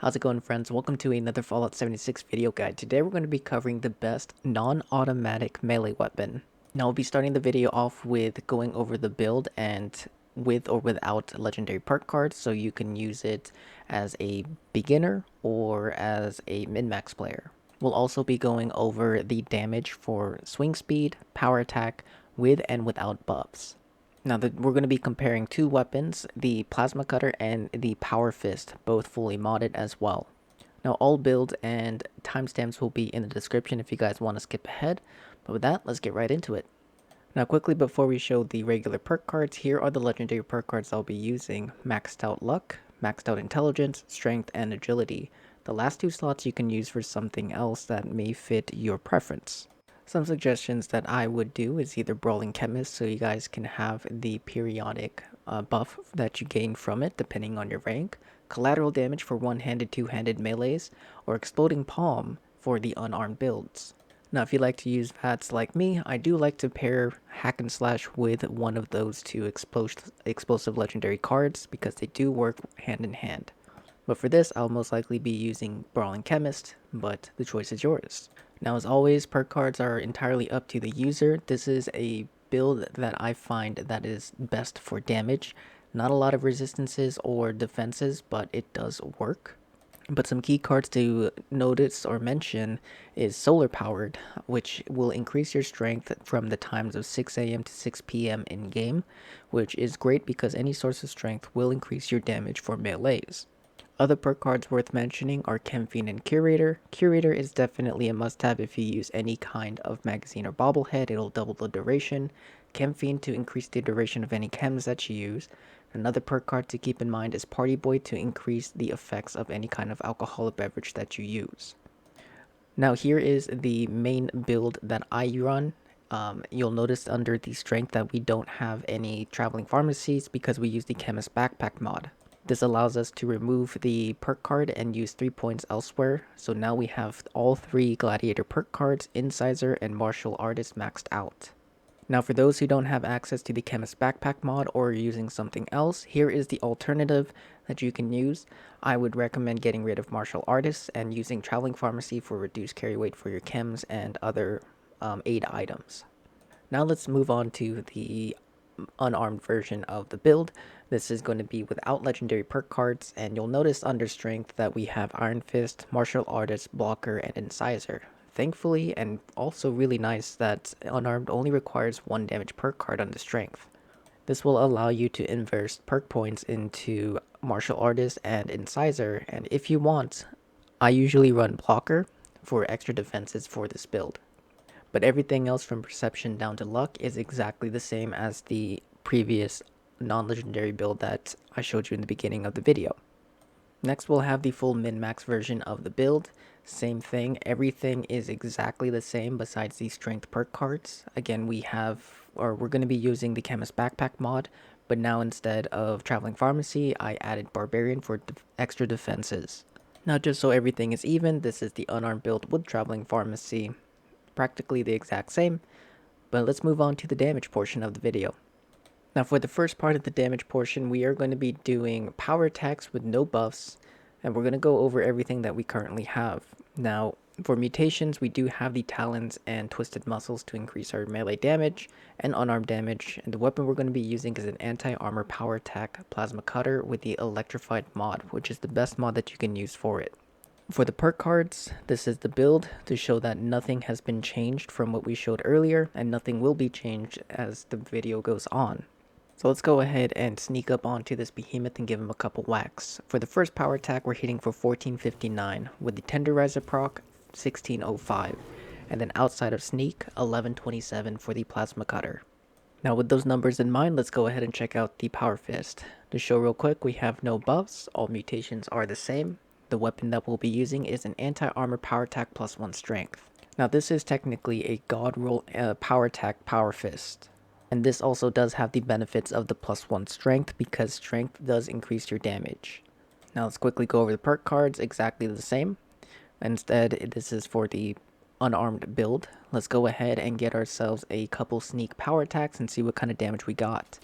How's it going, friends? Welcome to another Fallout 76 video guide. Today we're going to be covering the best non-automatic melee weapon. Now we'll be starting the video off with going over the build and with or without legendary perk cards, so you can use it as a beginner or as a min-max player. We'll also be going over the damage for swing speed, power attack, with and without buffs. Now we're going to be comparing two weapons, the Plasma Cutter and the Power Fist, both fully modded as well. Now all builds and timestamps will be in the description if you guys want to skip ahead, but with that, let's get right into it. Now quickly before we show the regular perk cards, here are the legendary perk cards I'll be using: Maxed Out Luck, Maxed Out Intelligence, Strength, and Agility. The last two slots you can use for something else that may fit your preference. Some suggestions that I would do is either Brawling Chemist, so you guys can have the periodic buff that you gain from it depending on your rank, Collateral Damage for one-handed, two-handed melees, or Exploding Palm for the unarmed builds. Now if you like to use VATs like me, I do like to pair Hack and Slash with one of those two explosive legendary cards because they do work hand in hand. But for this, I'll most likely be using Brawling Chemist, but the choice is yours. Now as always, perk cards are entirely up to the user. This is a build that I find that is best for damage. Not a lot of resistances or defenses, but it does work. But some key cards to notice or mention is solar powered, which will increase your strength from the times of 6 a.m. to 6 p.m. in game, which is great because any source of strength will increase your damage for melees. Other perk cards worth mentioning are Chemfiend and Curator. Curator is definitely a must-have if you use any kind of magazine or bobblehead. It'll double the duration. Chemfiend to increase the duration of any chems that you use. Another perk card to keep in mind is Party Boy to increase the effects of any kind of alcoholic beverage that you use. Now here is the main build that I run. You'll notice under the strength that we don't have any traveling pharmacies because we use the Chemist Backpack mod. This allows us to remove the perk card and use 3 points elsewhere. So now we have all 3 Gladiator perk cards, Incisor, and Martial Artist maxed out. Now for those who don't have access to the Chemist Backpack mod or are using something else, here is the alternative that you can use. I would recommend getting rid of Martial Artists and using Traveling Pharmacy for reduced carry weight for your chems and other aid items. Now let's move on to the unarmed version of the build. This is going to be without legendary perk cards, and you'll notice under strength that we have Iron Fist, Martial Artist, Blocker, and Incisor. Thankfully, and also really nice, that unarmed only requires 1 damage perk card under strength. This will allow you to invest perk points into Martial Artist and Incisor, and if you want, I usually run Blocker for extra defenses for this build. But everything else from Perception down to Luck is exactly the same as the previous non-legendary build that I showed you in the beginning of the video. Next we'll have the full min-max version of the build. Same thing, everything is exactly the same besides the strength perk cards. Again, we're going to be using the Chemist Backpack mod, but now instead of Traveling Pharmacy, I added Barbarian for extra defenses. Now just so everything is even, this is the unarmed build with Traveling Pharmacy. Practically the exact same, but let's move on to the damage portion of the video. Now for the first part of the damage portion, we are going to be doing power attacks with no buffs, and we're going to go over everything that we currently have. Now for mutations, we do have the Talons and Twisted Muscles to increase our melee damage and unarmed damage, and the weapon we're going to be using is an anti-armor power attack Plasma Cutter with the Electrified mod, which is the best mod that you can use for it. For the perk cards, this is the build to show that nothing has been changed from what we showed earlier, and nothing will be changed as the video goes on. So let's go ahead and sneak up onto this behemoth and give him a couple whacks. For the first power attack, we're hitting for 1459, with the Tenderizer proc 1605, and then outside of sneak, 1127 for the Plasma Cutter. Now with those numbers in mind, let's go ahead and check out the Power Fist. To show real quick, we have no buffs, all mutations are the same. The weapon that we'll be using is an anti-armor power attack plus 1 strength. Now this is technically a god roll power attack Power Fist. And this also does have the benefits of the plus 1 strength because strength does increase your damage. Now let's quickly go over the perk cards, exactly the same. Instead, this is for the unarmed build. Let's go ahead and get ourselves a couple sneak power attacks and see what kind of damage we got.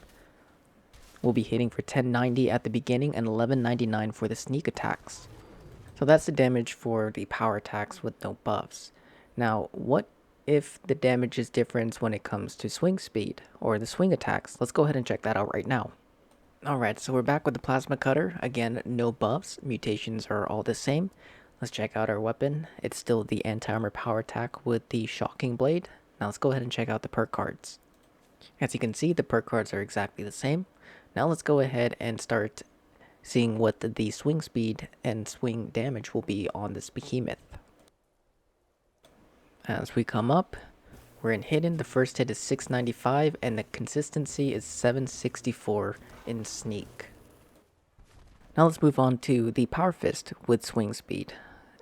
We'll be hitting for 1090 at the beginning and 1199 for the sneak attacks. So that's the damage for the power attacks with no buffs. Now, what if the damage is different when it comes to swing speed or the swing attacks? Let's go ahead and check that out right now. Alright, so we're back with the plasma cutter. Again, no buffs. Mutations are all the same. Let's check out our weapon. It's still the anti-armor power attack with the shocking blade. Now let's go ahead and check out the perk cards. As you can see, the perk cards are exactly the same. Now let's go ahead and start seeing what the swing speed and swing damage will be on this behemoth. As we come up, we're in hidden. The first hit is 695 and the consistency is 764 in sneak. Now let's move on to the power fist with swing speed.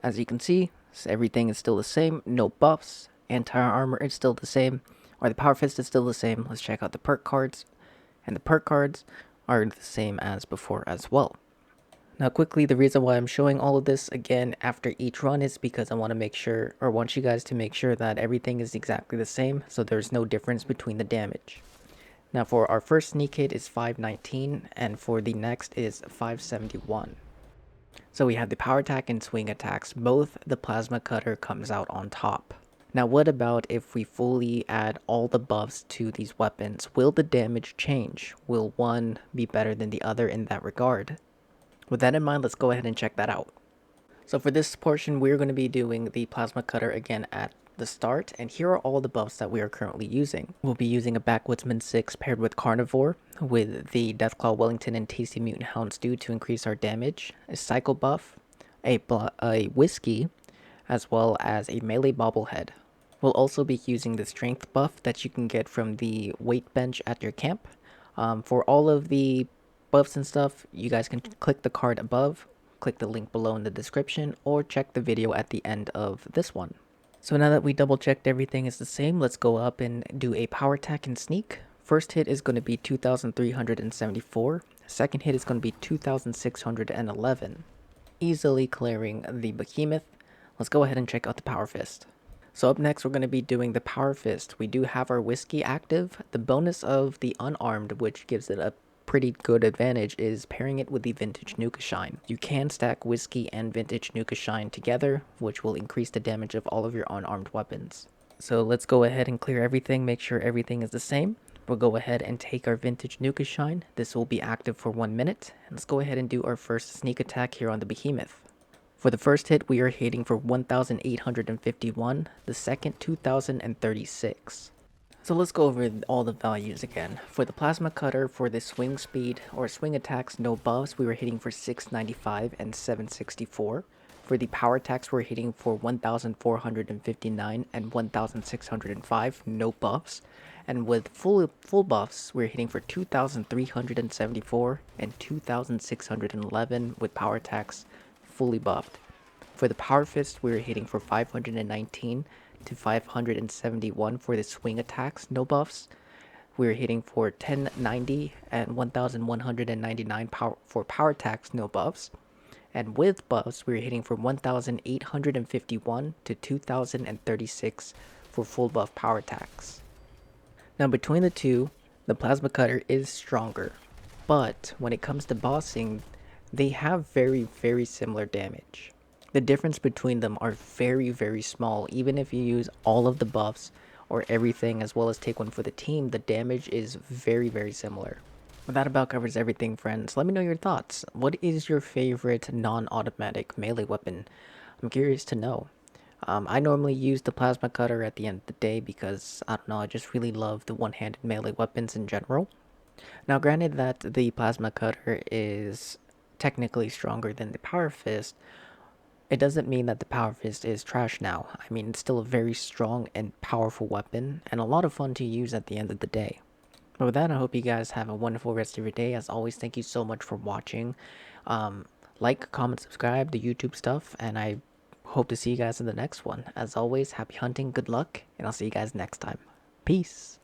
As you can see, everything is still the same, no buffs, anti-armor is still the same, or the power fist is still the same. Let's check out the perk cards, and the perk cards are the same as before as well. Now quickly, the reason why I'm showing all of this again after each run is because I want to make sure, or want you guys to make sure that everything is exactly the same, so there's no difference between the damage. Now for our first sneak hit is 519, and for the next is 571. So we have the power attack and swing attacks. Both the plasma cutter comes out on top. Now what about if we fully add all the buffs to these weapons? Will the damage change? Will one be better than the other in that regard? With that in mind, let's go ahead and check that out. So for this portion, we're going to be doing the plasma cutter again at the start, and here are all the buffs that we are currently using. We'll be using a Backwoodsman 6 paired with Carnivore, with the Deathclaw Wellington and Tasty Mutant Houndstooth to increase our damage, a Cycle buff, a Whiskey, as well as a Melee Bobblehead. We'll also be using the Strength buff that you can get from the weight bench at your camp. For all of the buffs and stuff, you guys can click the card above, click the link below in the description, or check the video at the end of this one. So now that we double checked everything is the same, let's go up and do a power attack and sneak. First hit is going to be 2,374. Second hit is going to be 2,611. Easily clearing the behemoth. Let's go ahead and check out the power fist. So up next we're going to be doing the power fist. We do have our whiskey active. The bonus of the unarmed, which gives it a pretty good advantage, is pairing it with the vintage Nuka Shine. You can stack whiskey and vintage Nuka Shine together, which will increase the damage of all of your unarmed weapons. So let's go ahead and clear everything, make sure everything is the same. We'll go ahead and take our vintage Nuka Shine. This will be active for 1 minute. And let's go ahead and do our first sneak attack here on the behemoth. For the first hit, we are hitting for 1,851, the second 2,036. So let's go over all the values again. For the plasma cutter, for the swing speed or swing attacks, no buffs, we were hitting for 695 and 764. For the power attacks, we're hitting for 1,459 and 1,605, no buffs. And with full buffs, we're hitting for 2,374 and 2,611 with power attacks fully buffed. For the power fist, we're hitting for 519 to 571 for the swing attacks, no buffs. We're hitting for 1090 and 1199 for power attacks, no buffs. And with buffs, we're hitting for 1851 to 2036 for full buff power attacks. Now between the two, the plasma cutter is stronger, but when it comes to bossing, they have very similar damage. The difference between them are very small. Even if you use all of the buffs or everything as well as take one for the team, the damage is very similar. Well, that about covers everything, friends. Let me know your thoughts. What is your favorite non-automatic melee weapon? I'm curious to know. I normally use the plasma cutter at the end of the day because, I don't know, I just really love the one-handed melee weapons in general. Now granted that the plasma cutter is technically stronger than the power fist, it doesn't mean that the power fist is trash now. I mean, it's still a very strong and powerful weapon, and a lot of fun to use at the end of the day. But with that, I hope you guys have a wonderful rest of your day. As always, thank you so much for watching. Like, comment, subscribe, the YouTube stuff, and I hope to see you guys in the next one. As always, happy hunting, good luck, and I'll see you guys next time. Peace!